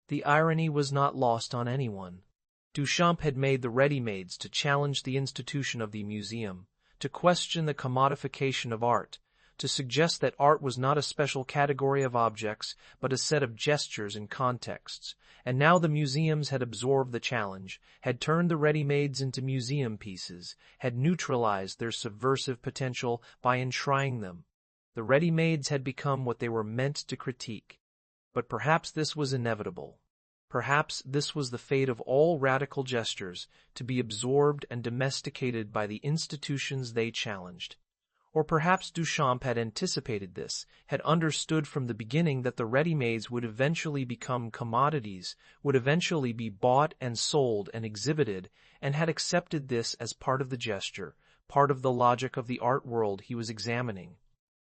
The irony was not lost on anyone. Duchamp had made the ready-mades to challenge the institution of the museum, to question the commodification of art, to suggest that art was not a special category of objects, but a set of gestures and contexts. And now the museums had absorbed the challenge, had turned the ready-mades into museum pieces, had neutralized their subversive potential by enshrining them. The ready-mades had become what they were meant to critique. But perhaps this was inevitable. Perhaps this was the fate of all radical gestures, to be absorbed and domesticated by the institutions they challenged. Or perhaps Duchamp had anticipated this, had understood from the beginning that the ready-mades would eventually become commodities, would eventually be bought and sold and exhibited, and had accepted this as part of the gesture, part of the logic of the art world he was examining.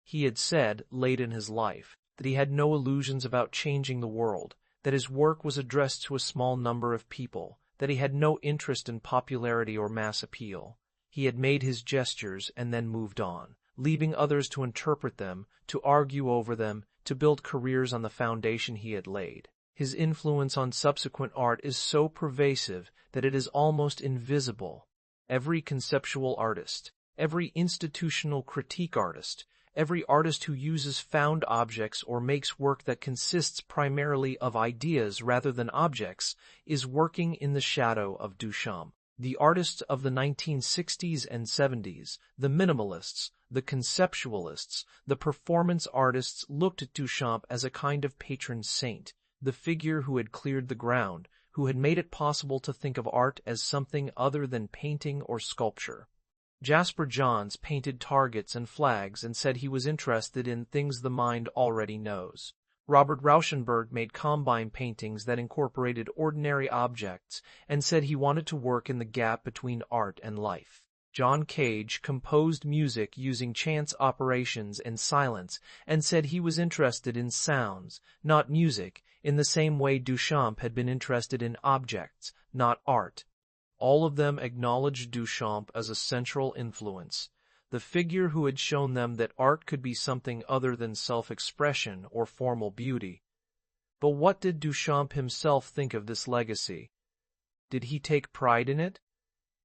He had said, late in his life, that he had no illusions about changing the world, that his work was addressed to a small number of people, that he had no interest in popularity or mass appeal. He had made his gestures and then moved on, leaving others to interpret them, to argue over them, to build careers on the foundation he had laid. His influence on subsequent art is so pervasive that it is almost invisible. Every conceptual artist, every institutional critique artist, every artist who uses found objects or makes work that consists primarily of ideas rather than objects, is working in the shadow of Duchamp. The artists of the 1960s and 70s, the minimalists, the conceptualists, the performance artists looked at Duchamp as a kind of patron saint, the figure who had cleared the ground, who had made it possible to think of art as something other than painting or sculpture. Jasper Johns painted targets and flags and said he was interested in things the mind already knows. Robert Rauschenberg made combine paintings that incorporated ordinary objects and said he wanted to work in the gap between art and life. John Cage composed music using chance operations and silence and said he was interested in sounds, not music, in the same way Duchamp had been interested in objects, not art. All of them acknowledged Duchamp as a central influence, the figure who had shown them that art could be something other than self-expression or formal beauty. But what did Duchamp himself think of this legacy? Did he take pride in it?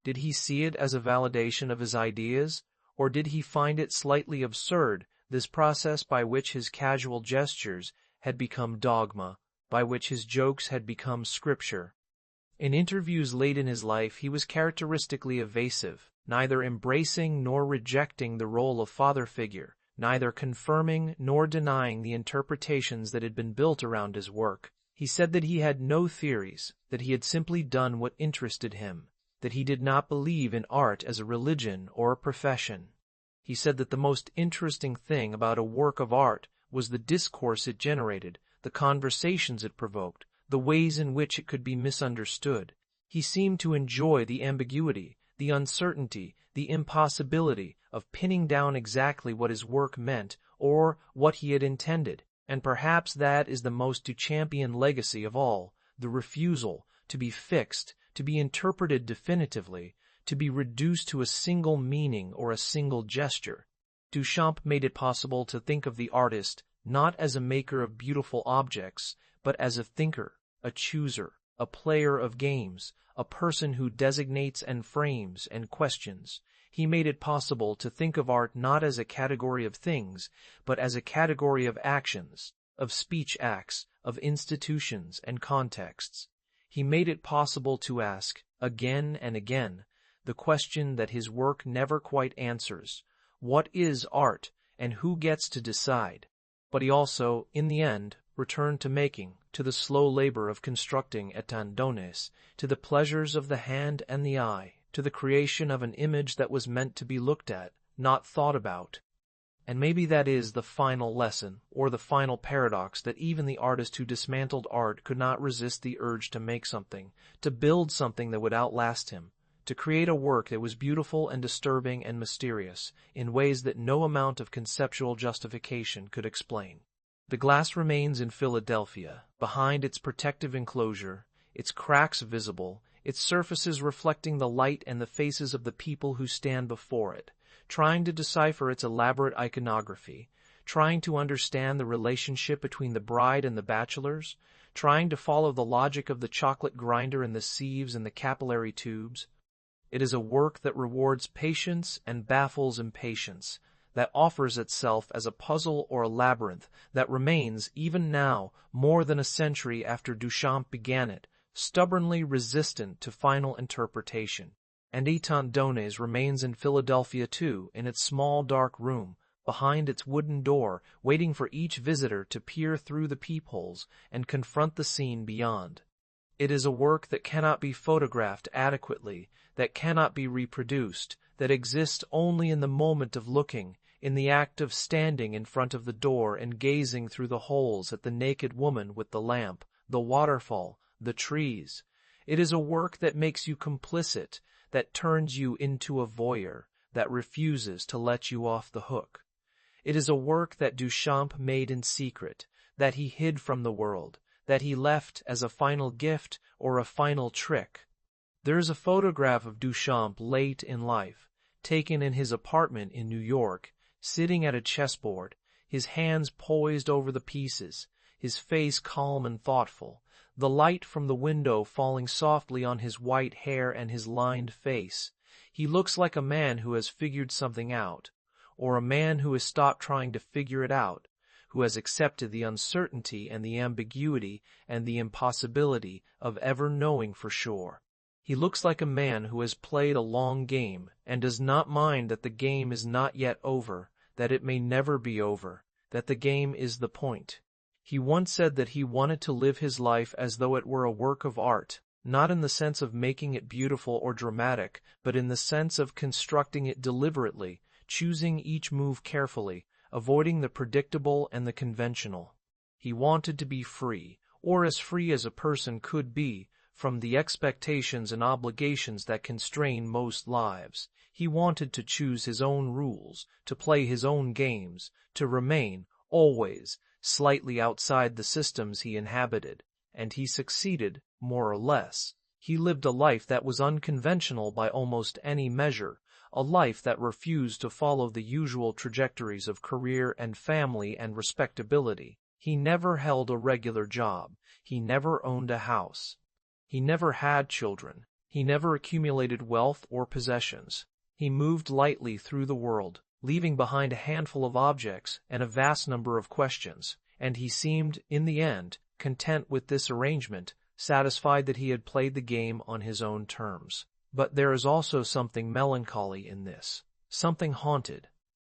Did he see it as a validation of his ideas, or did he find it slightly absurd, this process by which his casual gestures had become dogma, by which his jokes had become scripture? In interviews late in his life, he was characteristically evasive, neither embracing nor rejecting the role of father figure, neither confirming nor denying the interpretations that had been built around his work. He said that he had no theories, that he had simply done what interested him, that he did not believe in art as a religion or a profession. He said that the most interesting thing about a work of art was the discourse it generated, the conversations it provoked, the ways in which it could be misunderstood. He seemed to enjoy the ambiguity, the uncertainty, the impossibility of pinning down exactly what his work meant or what he had intended, and perhaps that is the most Duchampian legacy of all, the refusal to be fixed, to be interpreted definitively, to be reduced to a single meaning or a single gesture. Duchamp made it possible to think of the artist not as a maker of beautiful objects, but as a thinker, a chooser, a player of games, a person who designates and frames and questions. He made it possible to think of art not as a category of things, but as a category of actions, of speech acts, of institutions and contexts. He made it possible to ask, again and again, the question that his work never quite answers: what is art, and who gets to decide? But he also, in the end, returned to making, to the slow labor of constructing etendones, to the pleasures of the hand and the eye, to the creation of an image that was meant to be looked at, not thought about. And maybe that is the final lesson, or the final paradox, that even the artist who dismantled art could not resist the urge to make something, to build something that would outlast him, to create a work that was beautiful and disturbing and mysterious, in ways that no amount of conceptual justification could explain. The glass remains in Philadelphia, behind its protective enclosure, its cracks visible, its surfaces reflecting the light and the faces of the people who stand before it, trying to decipher its elaborate iconography, trying to understand the relationship between the bride and the bachelors, trying to follow the logic of the chocolate grinder and the sieves and the capillary tubes. It is a work that rewards patience and baffles impatience, that offers itself as a puzzle or a labyrinth, that remains, even now, more than a century after Duchamp began it, stubbornly resistant to final interpretation. And etendones remains in Philadelphia too, in its small dark room, behind its wooden door, waiting for each visitor to peer through the peepholes and confront the scene beyond. It is a work that cannot be photographed adequately, that cannot be reproduced, that exists only in the moment of looking, in the act of standing in front of the door and gazing through the holes at the naked woman with the lamp, the waterfall, the trees. It is a work that makes you complicit, that turns you into a voyeur, that refuses to let you off the hook. It is a work that Duchamp made in secret, that he hid from the world, that he left as a final gift or a final trick. There is a photograph of Duchamp late in life, taken in his apartment in New York, sitting at a chessboard, his hands poised over the pieces, his face calm and thoughtful, the light from the window falling softly on his white hair and his lined face. He looks like a man who has figured something out, or a man who has stopped trying to figure it out, who has accepted the uncertainty and the ambiguity and the impossibility of ever knowing for sure. He looks like a man who has played a long game and does not mind that the game is not yet over, that it may never be over, that the game is the point. He once said that he wanted to live his life as though it were a work of art, not in the sense of making it beautiful or dramatic, but in the sense of constructing it deliberately, choosing each move carefully, avoiding the predictable and the conventional. He wanted to be free, or as free as a person could be, from the expectations and obligations that constrain most lives. He wanted to choose his own rules, to play his own games, to remain, always, slightly outside the systems he inhabited, and he succeeded, more or less. He lived a life that was unconventional by almost any measure, a life that refused to follow the usual trajectories of career and family and respectability. He never held a regular job. He never owned a house. He never had children. He never accumulated wealth or possessions. He moved lightly through the world, leaving behind a handful of objects and a vast number of questions, and he seemed, in the end, content with this arrangement, satisfied that he had played the game on his own terms. But there is also something melancholy in this, something haunted,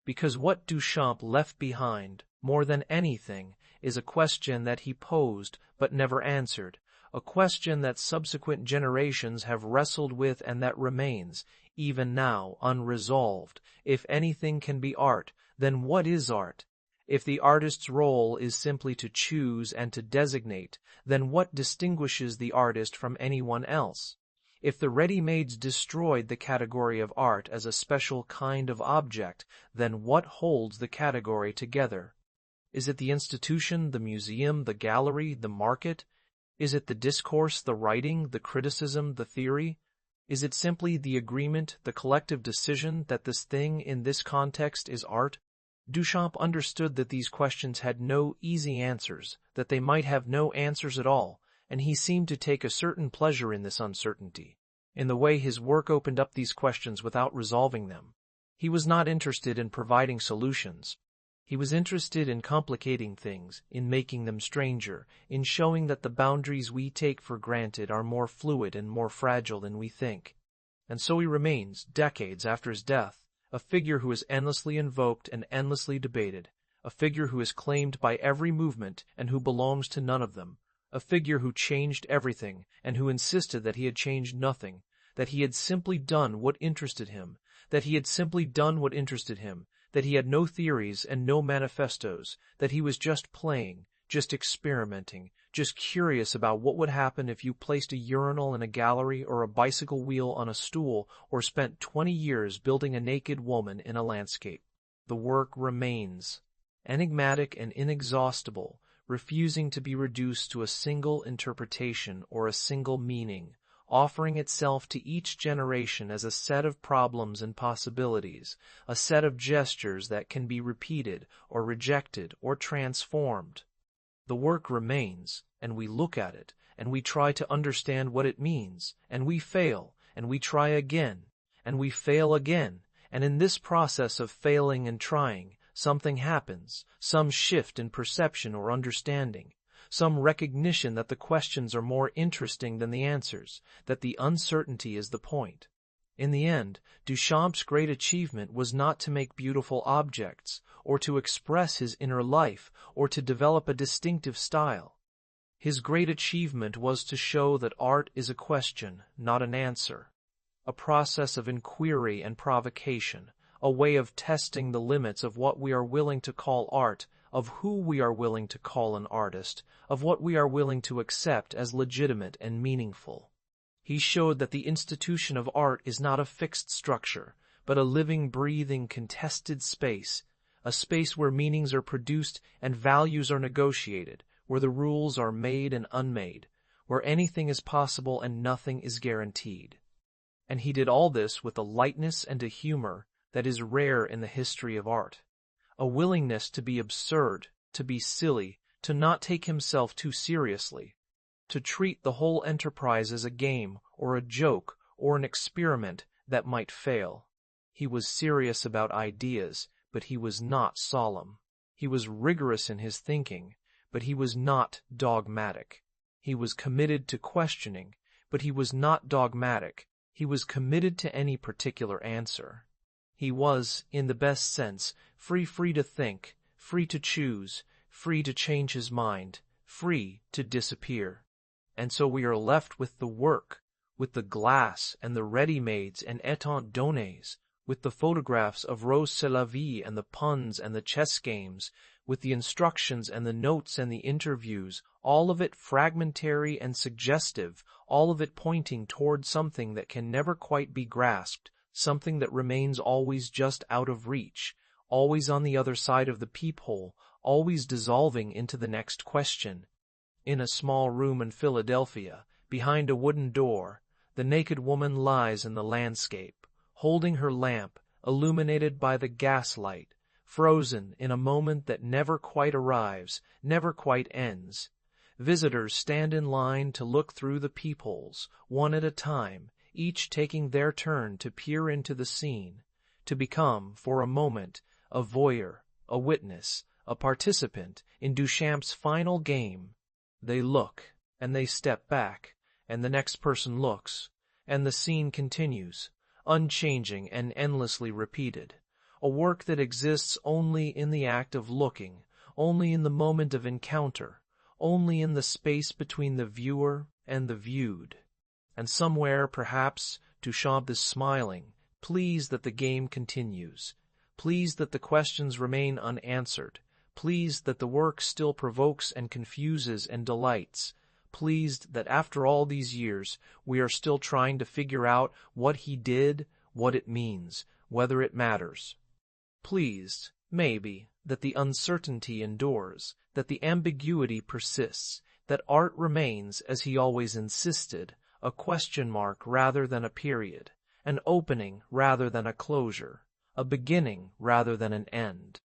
because what Duchamp left behind, more than anything, is a question that he posed but never answered, a question that subsequent generations have wrestled with and that remains, even now, unresolved. If anything can be art, then what is art? If the artist's role is simply to choose and to designate, then what distinguishes the artist from anyone else? If the ready-mades destroyed the category of art as a special kind of object, then what holds the category together? Is it the institution, the museum, the gallery, the market? Is it the discourse, the writing, the criticism, the theory? Is it simply the agreement, the collective decision that this thing in this context is art? Duchamp understood that these questions had no easy answers, that they might have no answers at all, and he seemed to take a certain pleasure in this uncertainty, in the way his work opened up these questions without resolving them. He was not interested in providing solutions. He was interested in complicating things, in making them stranger, in showing that the boundaries we take for granted are more fluid and more fragile than we think. And so he remains, decades after his death, a figure who is endlessly invoked and endlessly debated, a figure who is claimed by every movement and who belongs to none of them, a figure who changed everything and who insisted that he had changed nothing, that he had simply done what interested him, that he had no theories and no manifestos, that he was just playing, just experimenting, just curious about what would happen if you placed a urinal in a gallery or a bicycle wheel on a stool or spent 20 years building a naked woman in a landscape. The work remains, enigmatic and inexhaustible, refusing to be reduced to a single interpretation or a single meaning, offering itself to each generation as a set of problems and possibilities, a set of gestures that can be repeated or rejected or transformed. The work remains, and we look at it, and we try to understand what it means, and we fail, and we try again, and we fail again, and in this process of failing and trying, something happens, some shift in perception or understanding, some recognition that the questions are more interesting than the answers, that the uncertainty is the point. In the end, Duchamp's great achievement was not to make beautiful objects, or to express his inner life, or to develop a distinctive style. His great achievement was to show that art is a question, not an answer, a process of inquiry and provocation, a way of testing the limits of what we are willing to call art, of who we are willing to call an artist, of what we are willing to accept as legitimate and meaningful. He showed that the institution of art is not a fixed structure, but a living, breathing, contested space, a space where meanings are produced and values are negotiated, where the rules are made and unmade, where anything is possible and nothing is guaranteed. And he did all this with a lightness and a humor that is rare in the history of art, a willingness to be absurd, to be silly, to not take himself too seriously, to treat the whole enterprise as a game or a joke or an experiment that might fail. He was serious about ideas, but he was not solemn. He was rigorous in his thinking, but he was not dogmatic. He was committed to questioning, but he was not dogmatic. He was committed to any particular answer. He was, in the best sense, free to think, free to choose, free to change his mind, free to disappear. And so we are left with the work, with the glass and the ready-mades and étant donnés, with the photographs of Rose c'est la vie and the puns and the chess games, with the instructions and the notes and the interviews, all of it fragmentary and suggestive, all of it pointing toward something that can never quite be grasped, something that remains always just out of reach, always on the other side of the peephole, always dissolving into the next question. In a small room in Philadelphia, behind a wooden door, the naked woman lies in the landscape, holding her lamp, illuminated by the gaslight, frozen in a moment that never quite arrives, never quite ends. Visitors stand in line to look through the peepholes, one at a time, each taking their turn to peer into the scene, to become, for a moment, a voyeur, a witness, a participant in Duchamp's final game. They look, and they step back, and the next person looks, and the scene continues, unchanging and endlessly repeated. A work that exists only in the act of looking, only in the moment of encounter, only in the space between the viewer and the viewed. And somewhere, perhaps, Duchamp is smiling, pleased that the game continues, pleased that the questions remain unanswered, pleased that the work still provokes and confuses and delights, pleased that after all these years we are still trying to figure out what he did, what it means, whether it matters. Pleased, maybe, that the uncertainty endures, that the ambiguity persists, that art remains, as he always insisted, a question mark rather than a period, an opening rather than a closure, a beginning rather than an end.